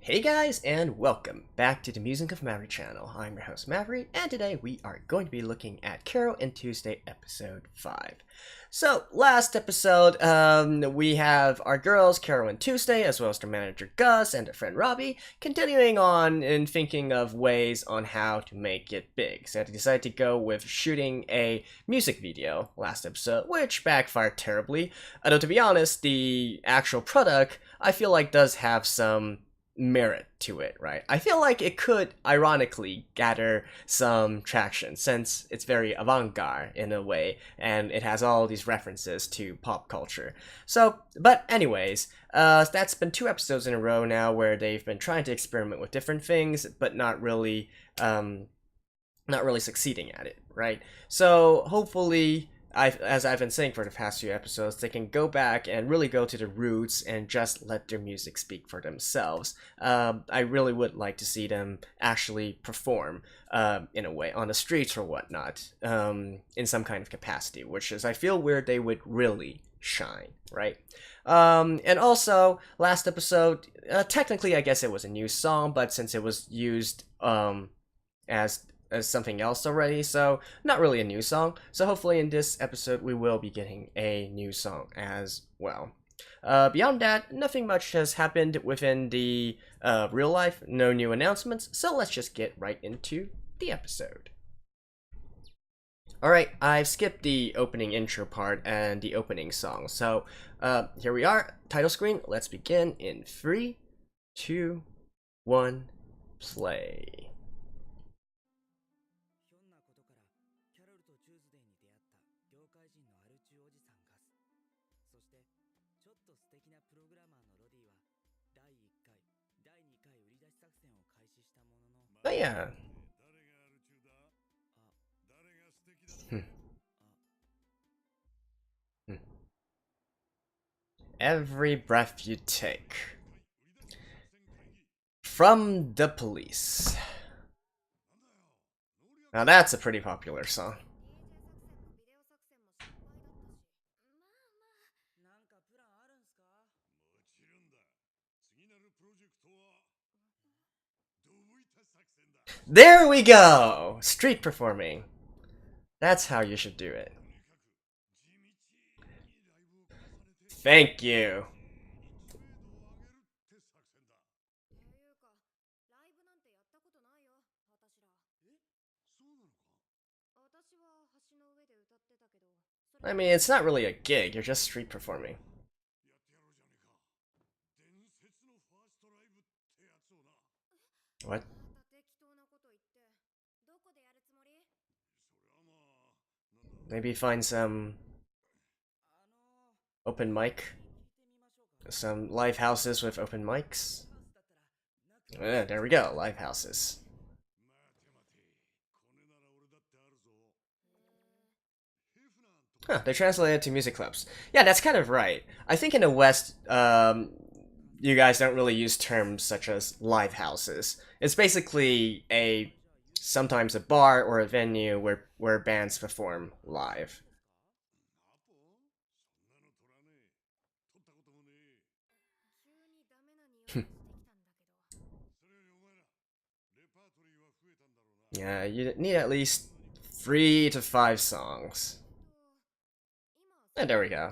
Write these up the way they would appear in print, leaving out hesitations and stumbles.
Hey guys, and welcome back to the Musings of Maverick channel. I'm your host Maverick, and today we are going to be looking at Carole and Tuesday episode 5. So, last episode, we have our girls, Carole and Tuesday, as well as their manager Gus and their friend Robbie, continuing on and thinking of ways on how to make it big. So they decided to go with shooting a music video last episode, which backfired terribly. Although to be honest, the actual product, I feel like does have some merit to it, right? I feel like it could ironically gather some traction since it's very avant-garde in a way and it has all these references to pop culture. So, but anyways, that's been 2 episodes in a row now where they've been trying to experiment with different things but not really succeeding at it, right? So hopefully, as I've been saying for the past few episodes, they can go back and really go to the roots and just let their music speak for themselves. I really would like to see them actually perform in a way on the streets or whatnot, in some kind of capacity, which is I feel where they would really shine, right? And also, last episode, technically I guess it was a new song, but since it was used as something else already, so not really a new song. So hopefully in this episode we will be getting a new song as well. Beyond that, nothing much has happened within the real life, no new announcements, so let's just get right into the episode. Alright, I've skipped the opening intro part and the opening song, so here we are, title screen, let's begin in 3, 2, 1, play. キャロルとチューズデイに出会った業界人のアルチューおじさんガス。そしてちょっと素敵なプログラマーのロディは第1回、第2回売り出し作戦を開始したものの、Oh yeah. 誰がアルチューだ？誰が素敵だ？ Every breath you take. From the Police. Now that's a pretty popular song. There we go! Street performing. That's how you should do it. Thank you. I mean, it's not really a gig, you're just street performing. What? Maybe find some open mic? Some live houses with open mics? There we go, live houses. Huh, they translated to music clubs. Yeah, that's kind of right. I think in the West, you guys don't really use terms such as live houses. It's basically sometimes a bar or a venue where bands perform live. Yeah, you need at least 3 to 5 songs. And there we go.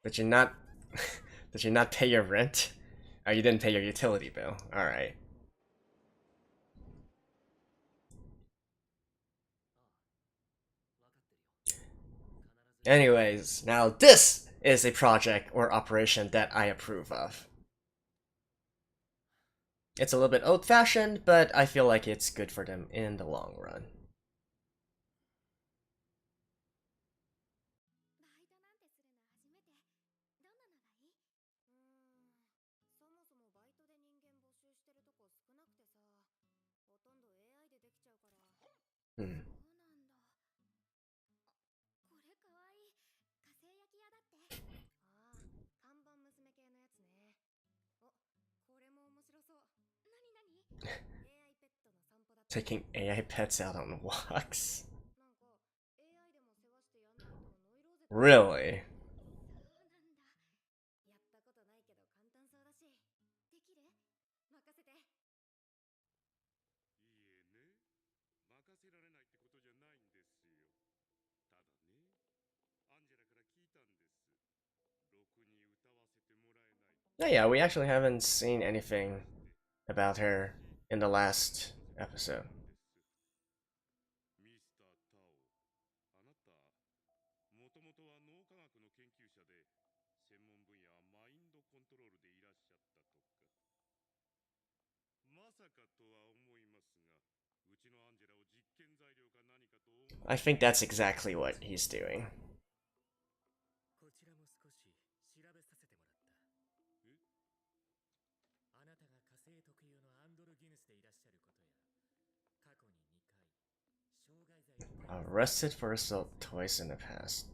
Did you not did you not pay your rent? Oh, you didn't pay your utility bill. Alright. Anyways, now this is a project or operation that I approve of. It's a little bit old-fashioned, but I feel like it's good for them in the long run. Hmm. Taking AI pets out on walks. Really? Oh yeah, we actually haven't seen anything about her in the last episode. I think that's exactly what he's doing. Arrested for assault twice in the past.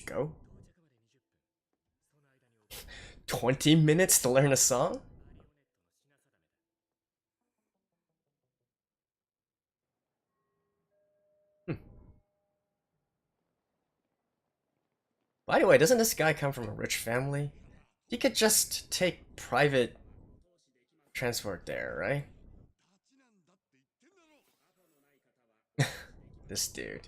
Go. 20 minutes to learn a song? By the way, doesn't this guy come from a rich family? He could just take private transport there, right? This dude.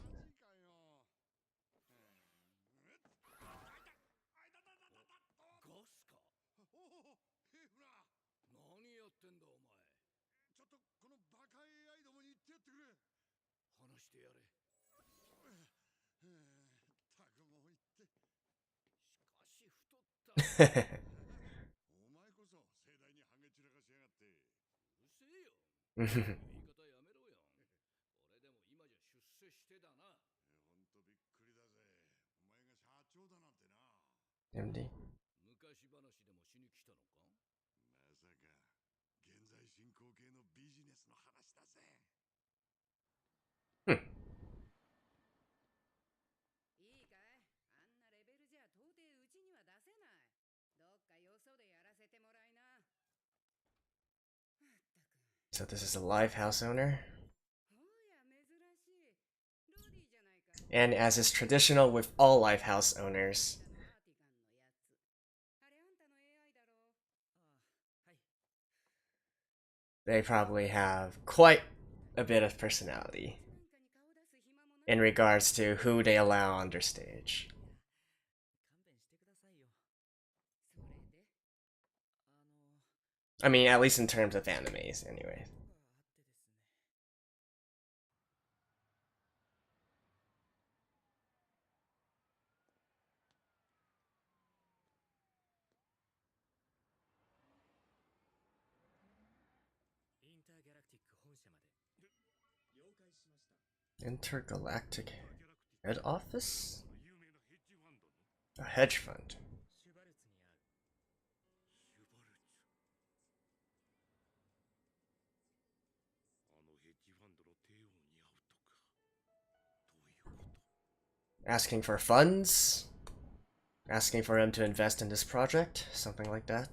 MD. Hmm. So this is a live house owner. And as is traditional with all live house owners, they probably have quite a bit of personality in regards to who they allow on their stage. I mean, at least in terms of animes, anyway. Intergalactic head office? A hedge fund. Asking for funds? Asking for him to invest in this project? Something like that?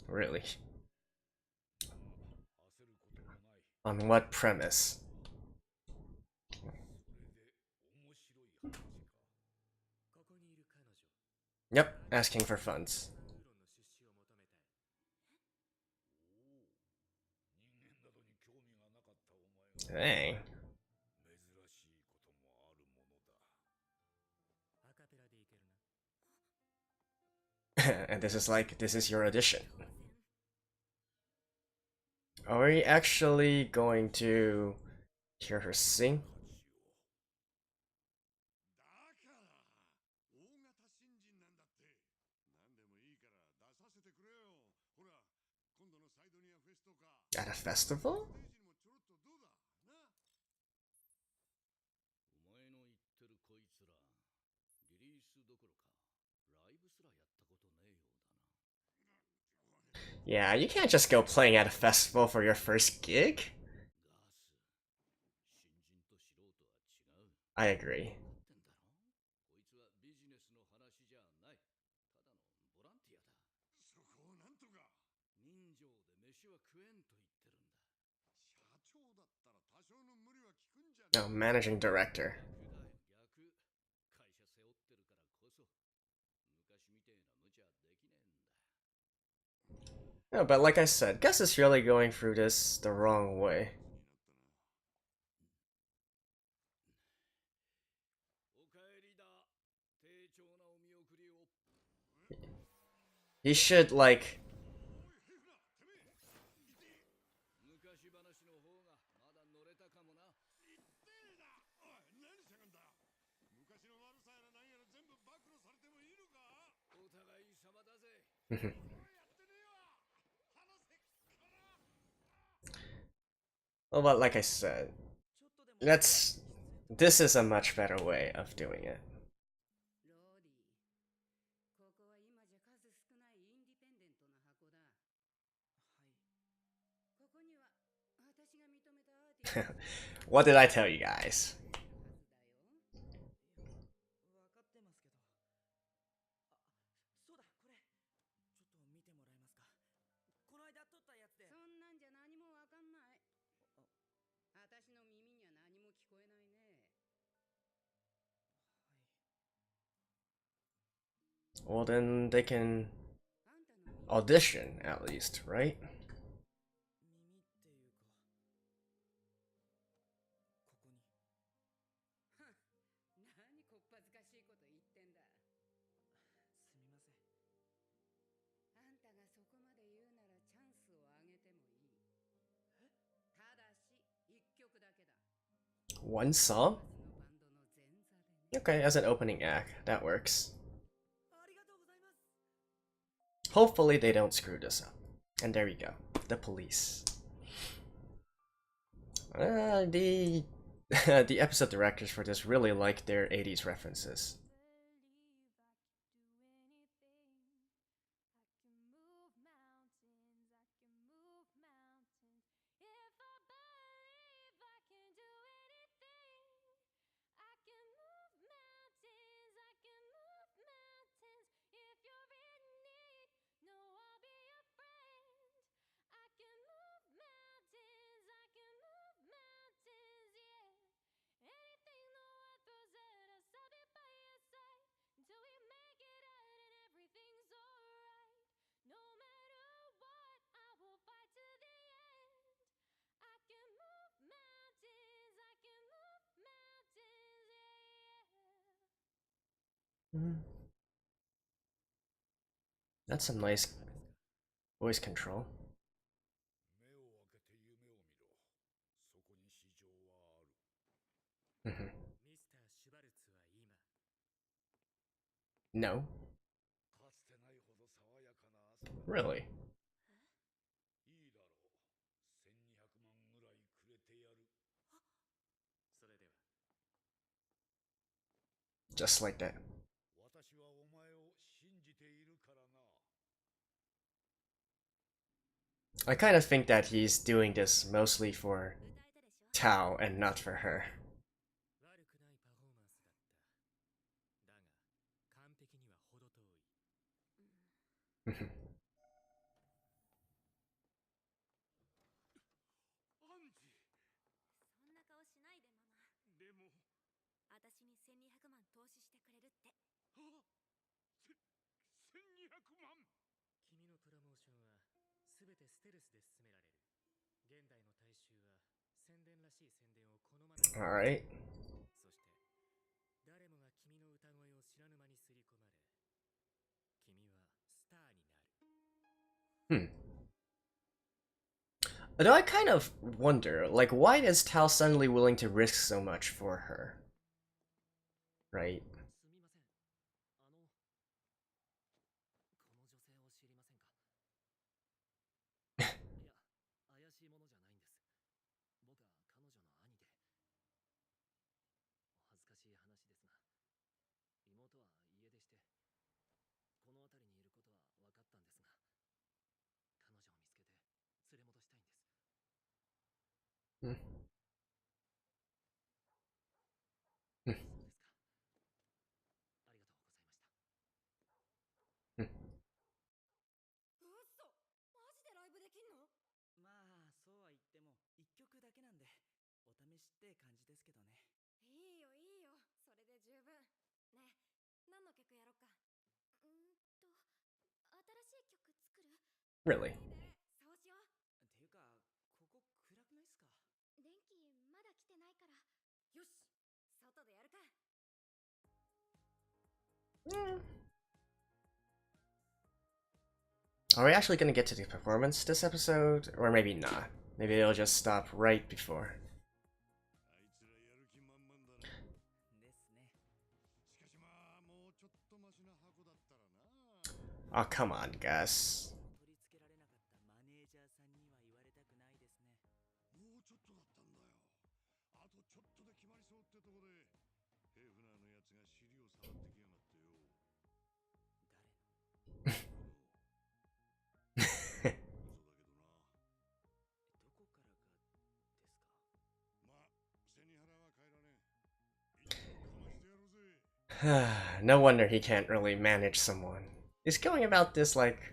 Really? On what premise? Yep, asking for funds. Dang. And this is your audition. Are we actually going to hear her sing? At a festival? お前の言ってるこいつら、リリースどころか、ライブすらやったことねえようだな。 Yeah, you can't just go playing at a festival for your first gig. 新人と素人は違う。 I agree. ってんだろ。こいつはビジネスの話じゃない。ただのボランティアだ。そこをなんとか。人情で飯は食えんと言ってるんだ。社長だったら多少の無理は効くんじゃない。 Oh, managing director. 逆。会社背負ってるからこそ、昔みてえな無茶できねえんだ。 No, but like I said, Gus is really going through this the wrong way. He should, like... Well, but like I said, this is a much better way of doing it. ローディ、ここは今じゃ数少ないインディペンデントな箱だ。はい。ここには私が認めたアーティスト What did I tell you guys? わかってますけど。そうだ、これ。ちょっと見てもらえますか。この間撮ったやつで。そんなんじゃ何もわかんない。私の耳には何も聞こえないね。 Well, then they can audition at least, right? 耳っていうか。ここに。何こっぱずかしいこと言ってんだ。すみません。あんたがそこまで言うならチャンスをあげてもいい。ただし一曲だけだ。 One song? Okay, as an opening act, that works. Hopefully they don't screw this up. And there you go, the police. The the episode directors for this really like their 80s references. That's some nice voice control. 目を開けて夢を見ろ。そこに市場はある。Mhm. ミスター・シュバルツは今。 No? かつてないほど爽やかな朝だ。 Really? いいだろう。1200万ぐらいくれてやる。それでは。 Just like that. 私はお前を信じているからな。 I kind of think that he's doing this mostly for Tao and not for her. 悪くないパフォーマンスだった。だが、完璧には程遠い。アンジ。そんな顔しないでママ。でも。私に1200万投資してくれるって。あ、1200万。君のプロモーションは全てステルスで進められる。現代の大衆は宣伝らしい宣伝を好まない。 Alright. そして誰もが君の歌声を知らぬ間に刷り込まれ、君はスターになる。 Though I kind of wonder, like, why is Tao suddenly willing to risk so much for her? Right? すみません。この女性を知りませんか？ Hmm. Hmm. そうですか。ありがとうございました。嘘マジでライブできんの？まあそうは言っても1曲だけなんでお試しって感じですけどね。いいよいいよ、それで十分。ねえ、何の曲やろっか。新しい曲作る？ Really? いいね、そうしよう。ていうかここ暗くないっすか？電気まだ来てないから。よし、外でやるか。 Are we actually gonna get to the performance this episode? Or maybe not. Maybe it'll just stop right before. あいつらやる気満々だな。ですね。しかしまあもうちょっとマシな箱だったらな。 Oh, come on, Gus. 取り付けられなかったマネージャーさんには言われたくないですね。もうちょっとだったんだよ。あとちょっとで決まりそうってとこでヘーフナーのやつが尻を触ってきやがってよ。誰の？嘘だけどな。どこからがですか？まあ背に腹は変えられん。一応かましてやろうぜ。 No wonder he can't really manage someone. He's going about this like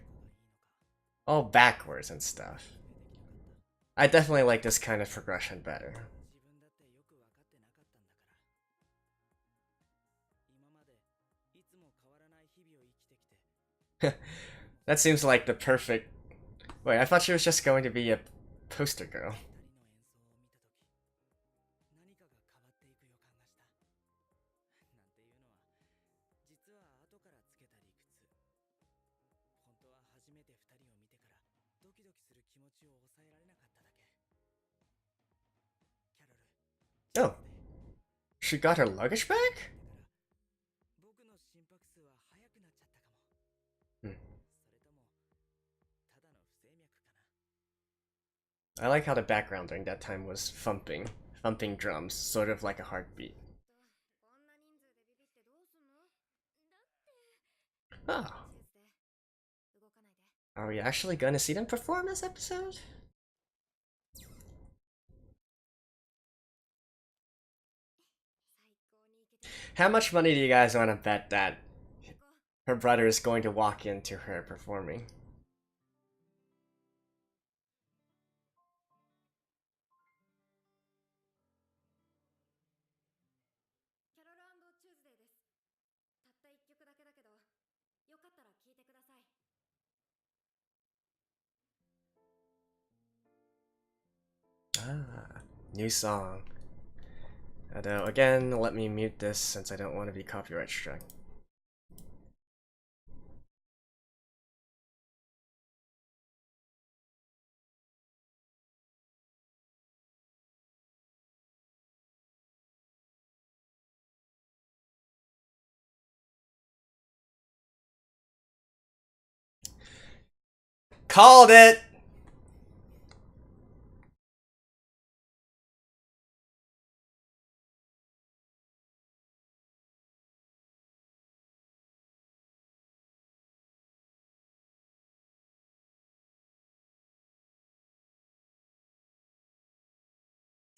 all backwards and stuff. I definitely like this kind of progression better. 自分だってよく分かってなかったんだから。今までいつも変わらない日々を生きてきて。That seems like the perfect. Wait, I thought she was just going to be a poster girl. 二人の演奏を見たとき、何かが変わっていく予感がした。なんていうのは、実は後からつけた理屈。本当は初めて二人を見てからドキドキする気持ちを抑えられなかっただけ。キャロル、Oh, she got her luggage back? 僕の心拍数は速くなっちゃったかも。Hmm. それともただの不整脈かな。 I like how the background during that time was thumping drums, sort of like a heartbeat. こんな人数でビビってどうすんの？だって Oh, チューズデー、動かないで。 are we actually gonna see them perform this episode? 最高にイケてる。 How much money do you guys want to bet that 行こう。 her brother is going to walk into her performing? キャロル&チューズデーです。たった一曲だけだけど、よかったら聴いてください。 Ah, new song. Although, again, let me mute this since I don't want to be copyright struck. Called it!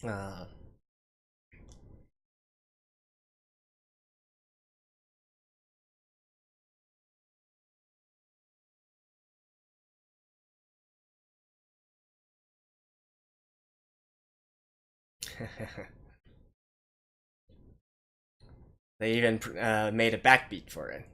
Ah. They even made a backbeat for it.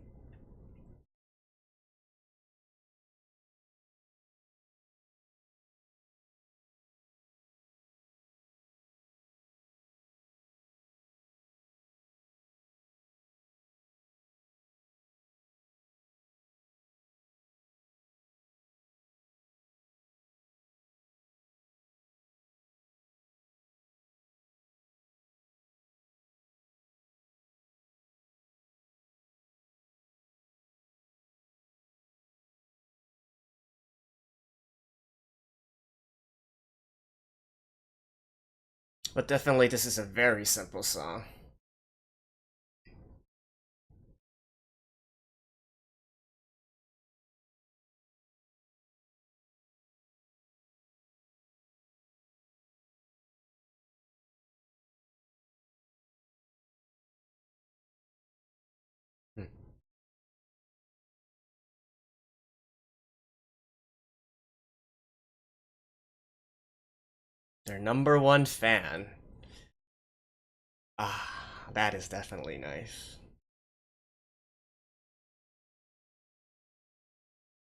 But definitely this is a very simple song. Their #1 fan. Ah, that is definitely nice.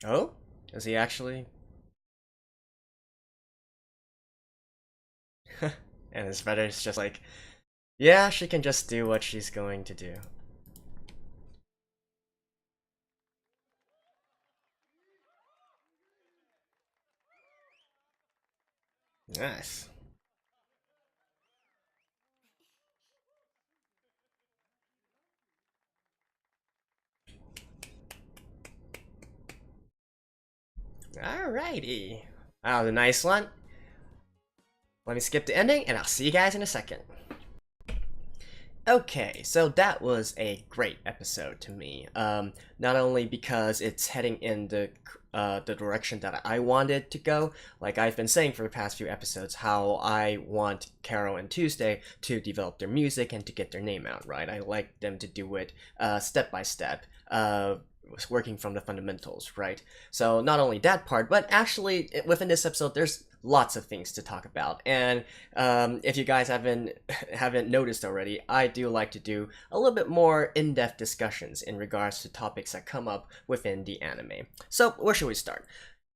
Oh? Is he actually? And his brother's just like, yeah, she can just do what she's going to do. Nice. Alrighty. That was a nice one. Let me skip the ending, and I'll see you guys in a second. Okay, so that was a great episode to me. Not only because it's heading in the direction that I wanted to go, like I've been saying for the past few episodes, how I want Carole and Tuesday to develop their music and to get their name out, right? I like them to do it step by step, working from the fundamentals, right? So not only that part, but actually within this episode, there's lots of things to talk about. And if you guys haven't noticed already, I do like to do a little bit more in-depth discussions in regards to topics that come up within the anime. So where should we start?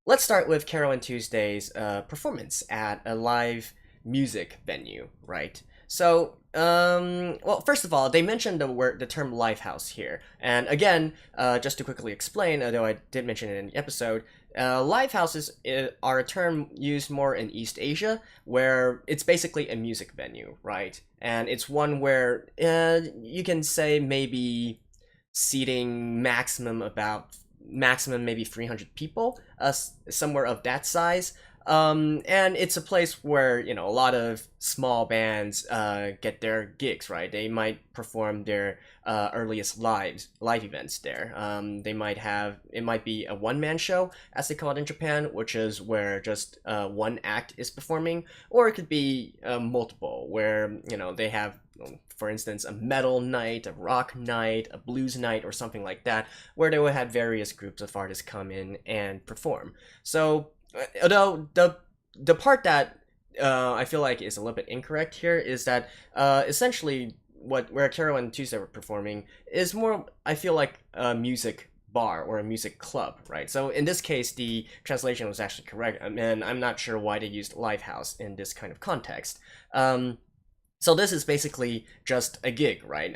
Let's start with Carole and Tuesday's performance at a live music venue, right? So, well, first of all, they mentioned the term lifehouse here, and again, just to quickly explain, although I did mention it in the episode, lifehouses are a term used more in East Asia, where it's basically a music venue, right? And it's one where you can say maybe seating maximum maybe 300 people, somewhere of that size. And it's a place where, you know, a lot of small bands get their gigs, right? They might perform their earliest live events there. It might be a one-man show, as they call it in Japan, which is where just one act is performing, or it could be multiple, where, you know, they have, for instance, a metal night, a rock night, a blues night, or something like that, where they would have various groups of artists come in and perform. So, although the part that I feel like is a little bit incorrect here is that essentially where Carole and Tuesday were performing is more, I feel like, a music bar or a music club, right? So in this case, the translation was actually correct, and I'm not sure why they used lifehouse in this kind of context. So this is basically just a gig, right?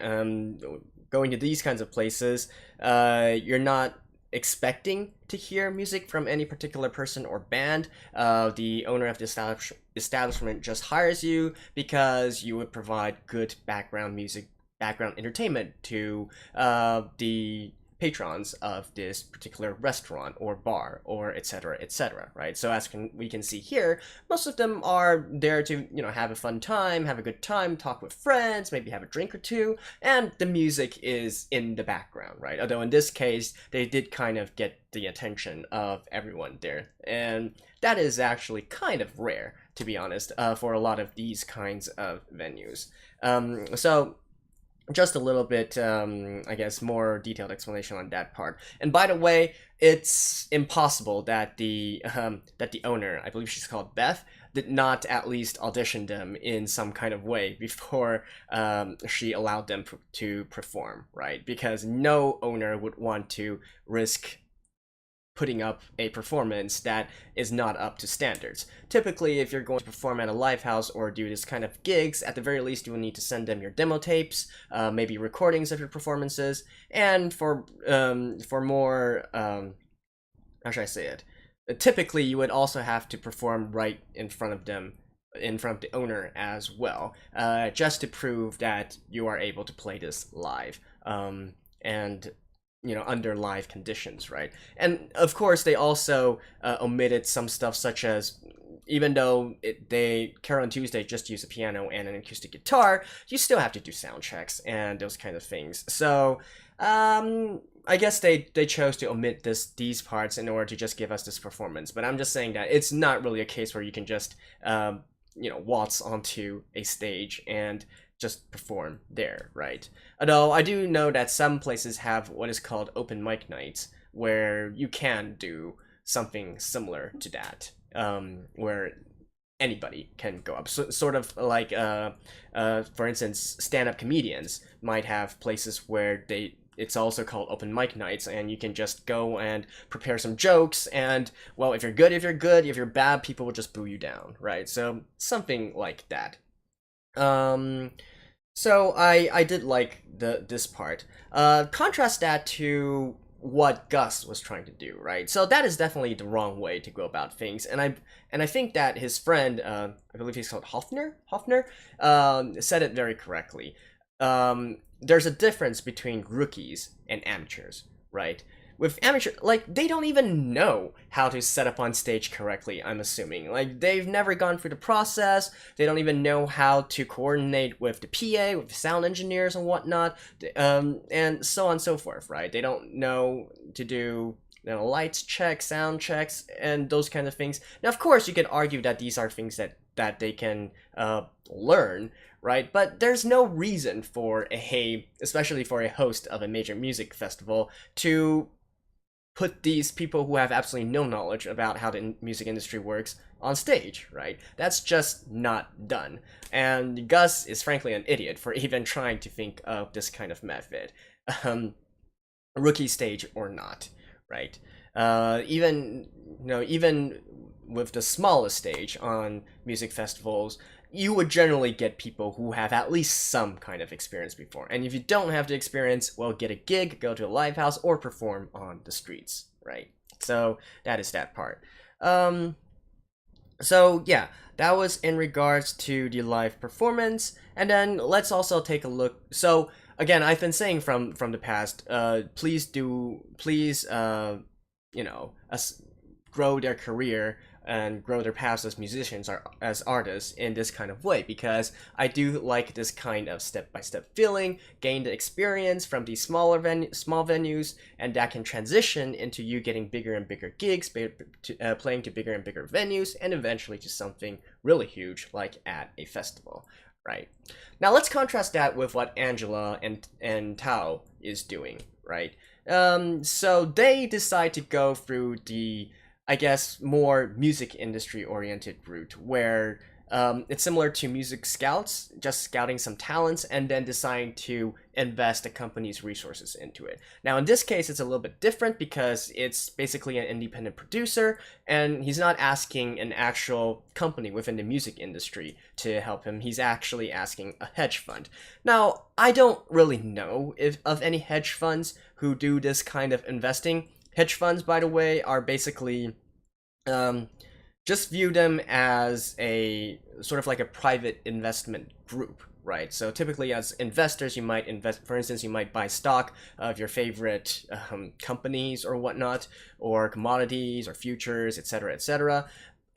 Going to these kinds of places, you're not expecting to hear music from any particular person or band. The owner of the establishment just hires you because you would provide good background music, background entertainment to the patrons of this particular restaurant or bar, or etc., right? So as we can see here, most of them are there to, you know, have a fun time, have a good time, talk with friends, maybe have a drink or two, and the music is in the background, right? Although in this case, they did kind of get the attention of everyone there, and that is actually kind of rare, to be honest, for a lot of these kinds of venues. So just a little bit, I guess, more detailed explanation on that part. And by the way, it's impossible that the owner, I believe she's called Beth, did not at least audition them in some kind of way before she allowed them to perform, right? Because no owner would want to risk putting up a performance that is not up to standards. Typically, if you're going to perform at a live house or do this kind of gigs, at the very least you will need to send them your demo tapes, maybe recordings of your performances, and for more, how should I say it? Typically, you would also have to perform right in front of them, in front of the owner as well, just to prove that you are able to play this live. And you know, under live conditions, right? And of course, they also omitted some stuff, such as, even though Carole and Tuesday just use a piano and an acoustic guitar, you still have to do sound checks and those kind of things. So I guess they chose to omit these parts in order to just give us this performance. But I'm just saying that it's not really a case where you can just you know, waltz onto a stage and just perform there, right? Although I do know that some places have what is called open mic nights, where you can do something similar to that, where anybody can go up. So, sort of like, for instance, stand-up comedians might have places where it's also called open mic nights, and you can just go and prepare some jokes, and, well, if you're good, if you're bad, people will just boo you down, right? So something like that. So I did like this part. Contrast that to what Gus was trying to do, right? So that is definitely the wrong way to go about things, and I think that his friend, I believe he's called Hoffner, said it very correctly. There's a difference between rookies and amateurs, right? With amateur, like, they don't even know how to set up on stage correctly, I'm assuming. Like, they've never gone through the process, they don't even know how to coordinate with the PA, with the sound engineers and whatnot, and so on and so forth, right? They don't know to do, lights checks, sound checks, and those kind of things. Now, of course, you could argue that these are things that they can learn, right? But there's no reason for especially for a host of a major music festival, to put these people who have absolutely no knowledge about how the music industry works on stage, right? That's just not done. And Gus is frankly an idiot for even trying to think of this kind of method, rookie stage or not, right? Even with the smallest stage on music festivals, you would generally get people who have at least some kind of experience before. And if you don't have the experience, well, get a gig, go to a live house, or perform on the streets, right? So that is that part. So yeah, that was in regards to the live performance. And then let's also take a look. So again, I've been saying from the past, please grow their career and grow their paths as musicians or as artists in this kind of way, because I do like this kind of step-by-step feeling, gain the experience from these small venues, and that can transition into you getting bigger and bigger gigs, playing to bigger and bigger venues, and eventually to something really huge like at a festival, right? Now let's contrast that with what Angela and Tao is doing, right? So they decide to go through the, I guess, more music industry oriented route, where it's similar to music scouts, just scouting some talents and then deciding to invest the company's resources into it. Now in this case, it's a little bit different because it's basically an independent producer, and he's not asking an actual company within the music industry to help him. He's actually asking a hedge fund. Now, I don't really know of any hedge funds who do this kind of investing. Hedge funds, by the way, are basically, just view them as a sort of like a private investment group, right? So typically as investors, you might invest, for instance, you might buy stock of your favorite companies or whatnot, or commodities or futures, etc., etc.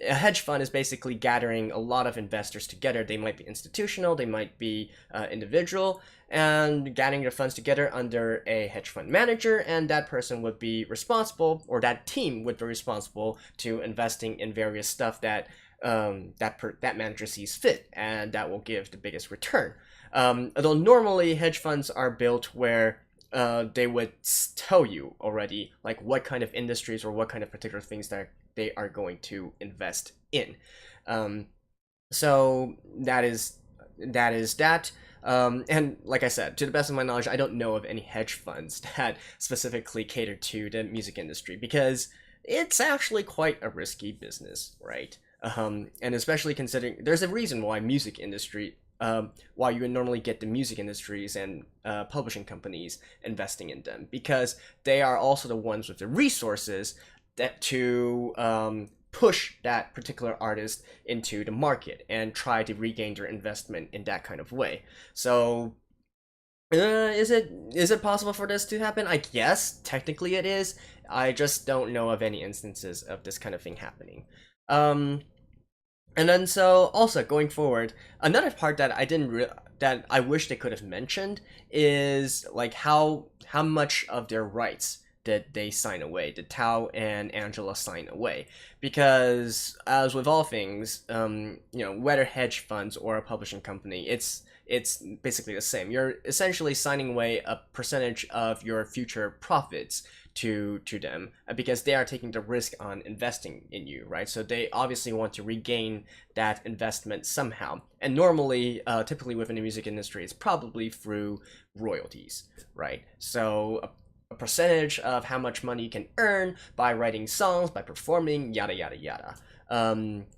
A hedge fund is basically gathering a lot of investors together. They might be institutional, they might be individual, and gathering their funds together under a hedge fund manager, and that person would be responsible, or that team would be responsible to investing in various stuff that that manager sees fit, and that will give the biggest return. Although normally hedge funds are built where they would tell you already like what kind of industries or what kind of particular things that they are going to invest in. So that is that. And like I said, to the best of my knowledge, I don't know of any hedge funds that specifically cater to the music industry, because it's actually quite a risky business, right? And especially considering there's a reason why why you would normally get the music industries and publishing companies investing in them, because they are also the ones with the resources that to push that particular artist into the market and try to regain their investment in that kind of way. So is it possible for this to happen? I guess technically it is. I just don't know of any instances of this kind of thing happening. And then so also going forward, another part that that I wish they could have mentioned is like how much of their rights did they sign away, did Tao and Angela sign away? Because as with all things, whether hedge funds or a publishing company, it's it's basically the same. You're essentially signing away a percentage of your future profits to them because they are taking the risk on investing in you, right? So they obviously want to regain that investment somehow. And normally, typically within the music industry, it's probably through royalties, right? So a percentage of how much money you can earn by writing songs, by performing, yada yada yada.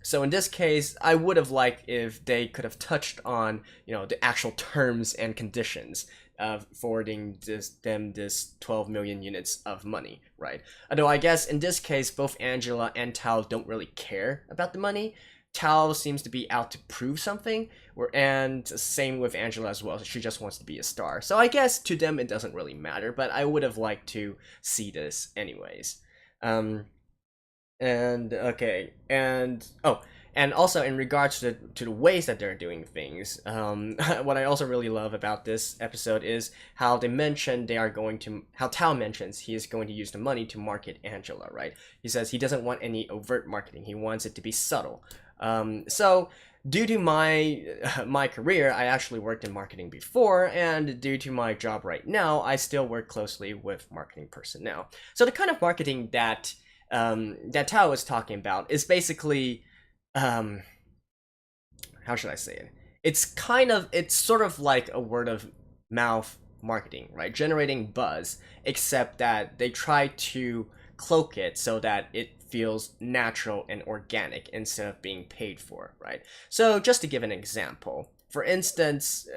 So in this case, I would have liked if they could have touched on, the actual terms and conditions of forwarding them this 12 million units of money, right? Although I guess in this case, both Angela and Tao don't really care about the money. Tao seems to be out to prove something, and same with Angela as well. She just wants to be a star. So I guess to them it doesn't really matter, but I would have liked to see this anyways. And also in regards to the ways that they're doing things, what I also really love about this episode is how they mention how Tao mentions he is going to use the money to market Angela, right? He says he doesn't want any overt marketing. He wants it to be subtle. So due to my career, I actually worked in marketing before, and due to my job right now, I still work closely with marketing personnel. So the kind of marketing that Tao is talking about is basically, how should I say it? It's sort of like a word of mouth marketing, right? Generating buzz, except that they try to cloak it so that it feels natural and organic instead of being paid for, right? So just to give an example, for instance,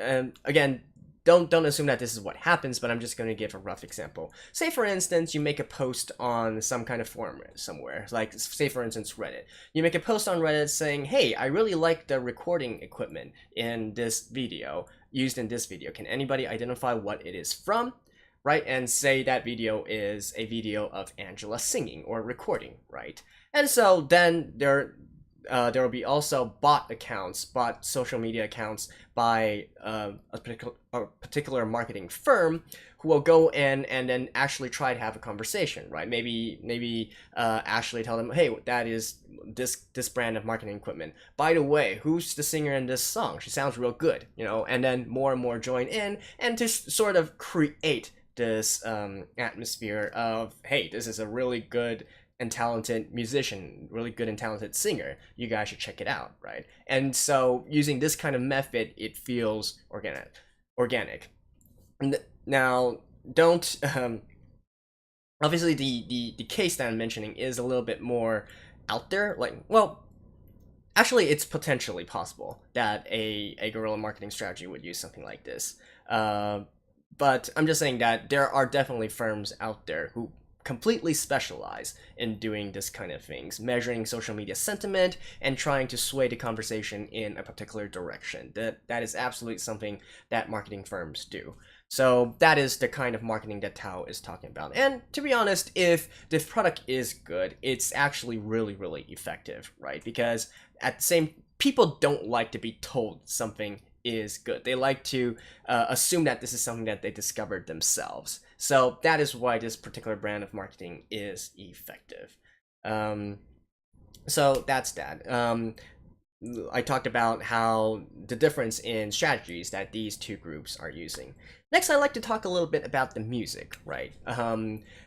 again, don't assume that this is what happens, but I'm just going to give a rough example. Say, for instance, you make a post on some kind of forum somewhere, like, say, for instance, Reddit. You make a post on Reddit saying, hey, I really like the recording equipment in this video, used in this video. Can anybody identify what it is from? Right? And say that video is a video of Angela singing or recording, right? And so then there will be also bot social media accounts by a particular marketing firm who will go in and then actually try to have a conversation, right? Maybe actually tell them, hey, that is this brand of marketing equipment. By the way, who's the singer in this song? She sounds real good, and then more and more join in, and to sort of create this atmosphere of, hey, this is a really good and talented musician, really good and talented singer. You guys should check it out, right? And so using this kind of method, it feels organic. Now, don't obviously the case that I'm mentioning is a little bit more out there. Actually, it's potentially possible that a guerrilla marketing strategy would use something like this. But I'm just saying that there are definitely firms out there who completely specialize in doing this kind of things, measuring social media sentiment and trying to sway the conversation in a particular direction. That is absolutely something that marketing firms do. So that is the kind of marketing that Tao is talking about. And to be honest, if this product is good, it's actually really, really effective, right? Because people don't like to be told something is good. They like to assume that this is something that they discovered themselves. So that is why this particular brand of marketing is effective. So that's that. I talked about how the difference in strategies that these two groups are using. Next, I'd like to talk a little bit about the music, right?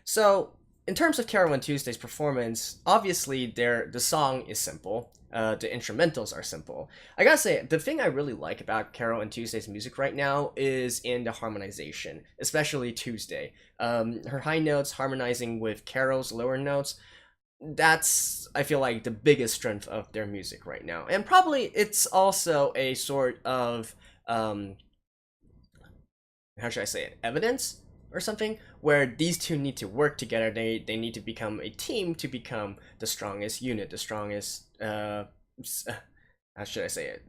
So in terms of Carole and Tuesday's performance, obviously the song is simple. The instrumentals are simple. I gotta say, the thing I really like about Carole and Tuesday's music right now is in the harmonization, especially Tuesday. Her high notes harmonizing with Carole's lower notes, that's, I feel like, the biggest strength of their music right now. And probably it's also a sort of, how should I say it, evidence or something, where these two need to work together. They need to become a team to become the strongest unit, the strongest, how should I say it,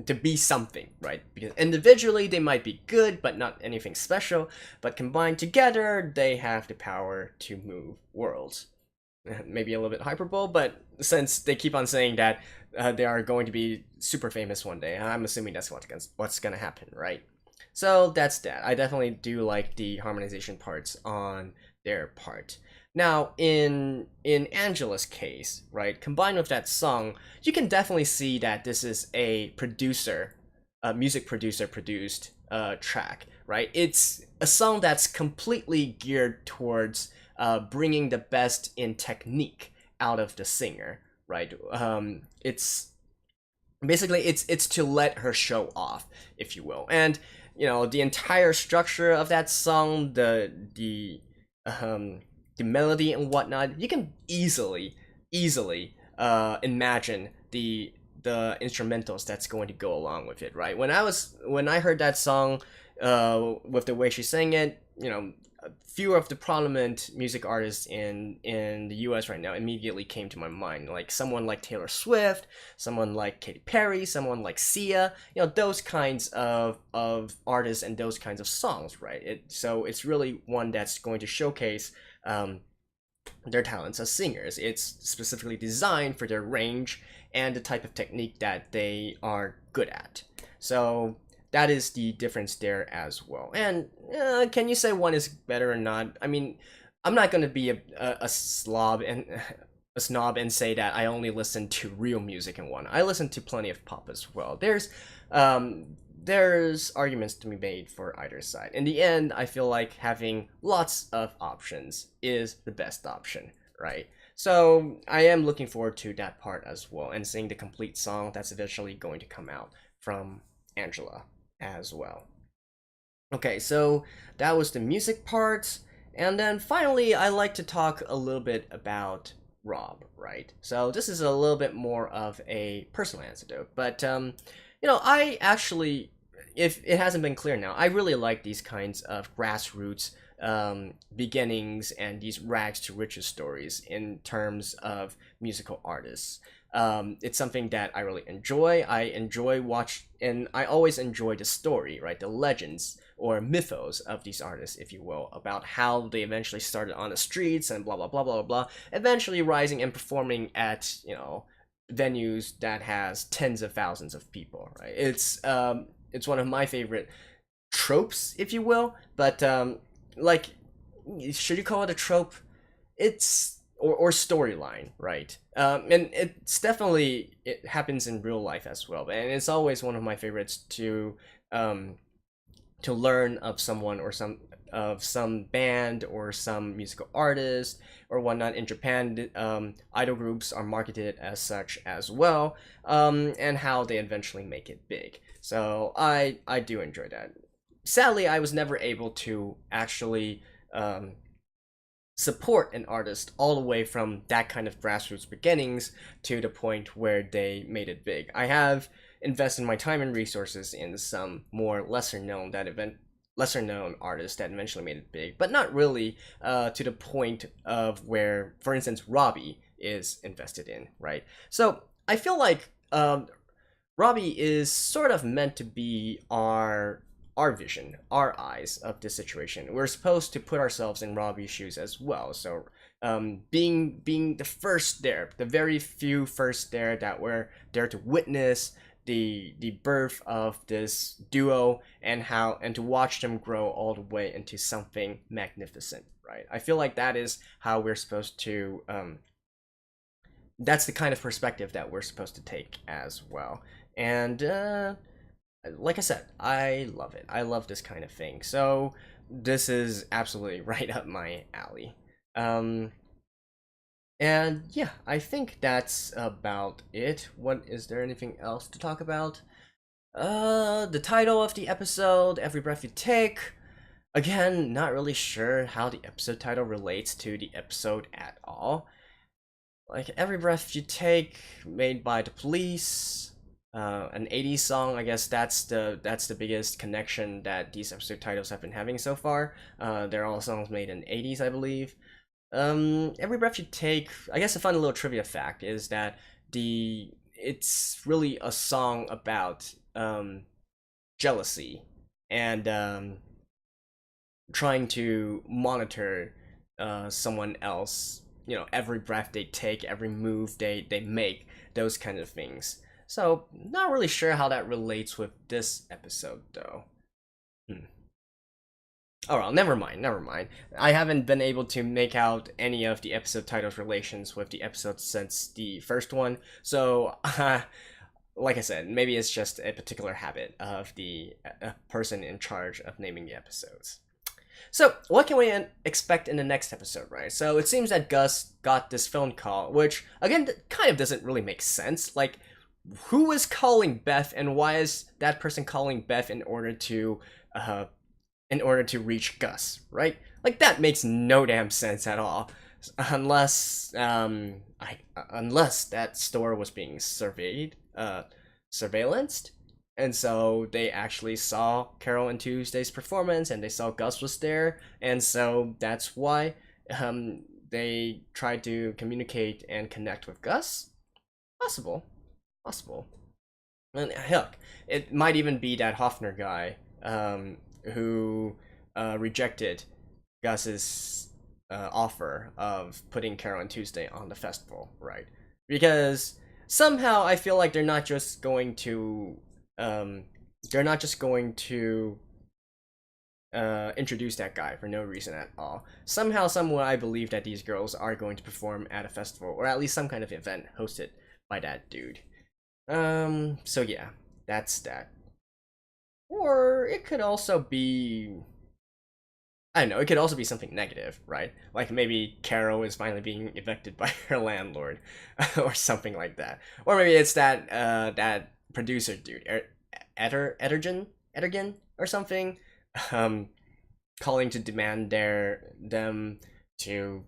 to be something, right? Because individually they might be good, but not anything special, but combined together, they have the power to move worlds. Maybe a little bit hyperbole, but since they keep on saying that they are going to be super famous one day, I'm assuming that's what's gonna happen, right? So that's that. I definitely do like the harmonization parts on their part. Now, in Angela's case, right, combined with that song, you can definitely see that this is a producer music producer produced track, right? It's a song that's completely geared towards bringing the best in technique out of the singer, right? It's basically it's to let her show off, if you will. And the entire structure of that song, the melody and whatnot, you can easily imagine the instrumentals that's going to go along with it, right? When I heard that song, with the way she sang it, a few of the prominent music artists in the US right now immediately came to my mind, like someone like Taylor Swift, someone like Katy Perry, someone like Sia, those kinds of artists and those kinds of songs, right? So it's really one that's going to showcase their talents as singers. It's specifically designed for their range and the type of technique that they are good at. So that is the difference there as well. And can you say one is better or not? I mean, I'm not going to be a snob and say that I only listen to real music in one. I listen to plenty of pop as well. There's arguments to be made for either side. In the end, I feel like having lots of options is the best option, right? So I am looking forward to that part as well, and seeing the complete song that's eventually going to come out from Angela as well. Okay, so that was the music part, and then finally I like to talk a little bit about Rob, right? So this is a little bit more of a personal anecdote, but I actually, if it hasn't been clear now, I really like these kinds of grassroots beginnings and these rags to riches stories in terms of musical artists. It's something that I really enjoy. And I always enjoy the story, right? The legends or mythos of these artists, if you will, about how they eventually started on the streets and blah blah blah blah blah, eventually rising and performing at venues that has tens of thousands of people, right? It's one of my favorite tropes, if you will, but like, should you call it a trope? It's or storyline, right? And it's definitely, it happens in real life as well, and it's always one of my favorites to learn of someone or some band or some musical artist or whatnot. In Japan, idol groups are marketed as such as well, and how they eventually make it big. So I do enjoy that. Sadly, I was never able to actually support an artist all the way from that kind of grassroots beginnings to the point where they made it big. I have invested my time and resources in some more lesser known artists that eventually made it big, but not really to the point of where, for instance, Robbie is invested in, right? So I feel like Robbie is sort of meant to be our vision, our eyes of this situation. We're supposed to put ourselves in Robbie's shoes as well. So being the first there, the very few first there that were there to witness the birth of this duo and to watch them grow all the way into something magnificent, right? I feel like that is how we're supposed to that's the kind of perspective that we're supposed to take as well. And like I said, I love it. I love this kind of thing. So this is absolutely right up my alley. And yeah, I think that's about it. Is there anything else to talk about? The title of the episode, Every Breath You Take. Again, not really sure how the episode title relates to the episode at all. Like, Every Breath You Take, made by the Police. An 80s song. I guess that's the biggest connection that these episode titles have been having so far. They're all songs made in 80s, I believe. Every Breath You Take, I guess a fun little trivia fact is that it's really a song about jealousy and trying to monitor someone else, every breath they take, every move they make, those kind of things. So, not really sure how that relates with this episode, though. Oh well, never mind. I haven't been able to make out any of the episode titles' relations with the episodes since the first one, so like I said, maybe it's just a particular habit of the person in charge of naming the episodes. So, what can we expect in the next episode, right? So, it seems that Gus got this phone call, which, again, kind of doesn't really make sense. Like, who is calling Beth, and why is that person calling Beth in order to reach Gus, right? Like, that makes no damn sense at all. Unless that store was being surveillanced, and so they actually saw Carole and Tuesday's performance, and they saw Gus was there, and so that's why they tried to communicate and connect with Gus. Possible. And heck, it might even be that Hoffner guy who rejected Gus's offer of putting Carole and Tuesday on the festival, right? Because somehow I feel like they're not just going to introduce that guy for no reason at all. Somehow, somewhere, I believe that these girls are going to perform at a festival, or at least some kind of event hosted by that dude. So yeah, that's that. Or it could also be, I don't know, it could also be something negative, right? Like maybe Carole is finally being evicted by her landlord, or something like that. Or maybe it's that producer dude, Edergen, or something, calling to demand them to,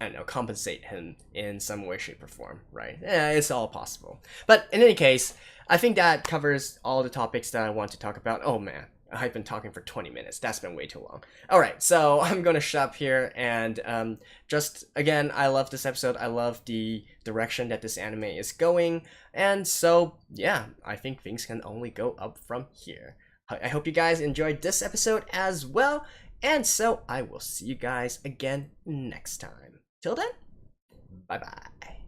I don't know, compensate him in some way, shape, or form, right? Yeah, it's all possible. But in any case, I think that covers all the topics that I want to talk about. Oh man, I've been talking for 20 minutes. That's been way too long. Alright, so I'm gonna shut up here, and just, again, I love this episode. I love the direction that this anime is going, and so, yeah, I think things can only go up from here. I hope you guys enjoyed this episode as well, and so I will see you guys again next time. Till then, bye-bye.